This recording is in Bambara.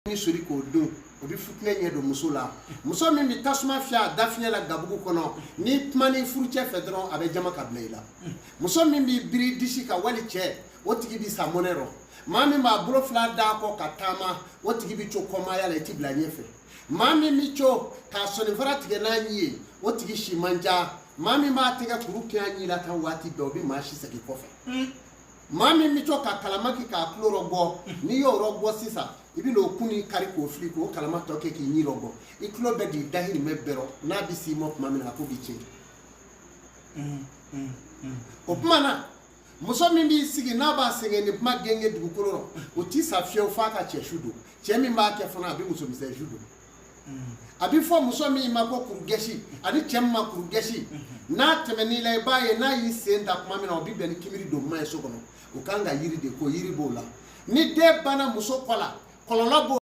ni sori ko don o bi futne ɲɛ do muso la muso min bi tasuma fiya dafiɲɛ la gabugu kɔnɔ ni kuma ni furucɛ fɛ dɔrɔn a bɛ jama ka bila i la muso min bi biri disi ka wali cɛ o tigi bi sa mɔnɛ rɔ maa min b'a bolo fila da kɔ ka taama o tigi bi co kɔmaya la i ti bila ɲɛfɛ maa min bi co k'a sɔnifara tigɛ n'a ɲi ye o tigi si man ca maa min b'a tɛgɛ kuru kɛ a ɲi la tan waati bɛɛ o bi maa si segin kɔfɛ maa min bi co ka kalama kɛ k'a tulo rɔbɔ n'i y'o rɔbɔ sisan i bi n'o kun ni kari k'o fili k'o kalama tɔ kɛ k'i ɲi rɔbɔ i tulo bɛ k'i dahirimɛ bɛrɛ n'a bi s'i ma tuma min na a ko b'i tiɲɛ o kuma na muso min b'i sigi n'a b'a sɛgɛn ni kuma gɛngɛ dugukolo rɔ o ti sa fiyewu f'a ka cɛ su don cɛ min b'a kɛ fana a bi muso misɛn su don a bi fɔ muso min ma ko kurugɛsi ani cɛ min ma kurugɛsi n'a tɛmɛn'i la i b'a ye n'a y'i sen da tuma min na o bi bɛn ni kibiri don ma ye so kɔnɔ o kan ka yiri de ko yiri b'o la ni den banna muso kɔ la kɔlɔlɔ b'o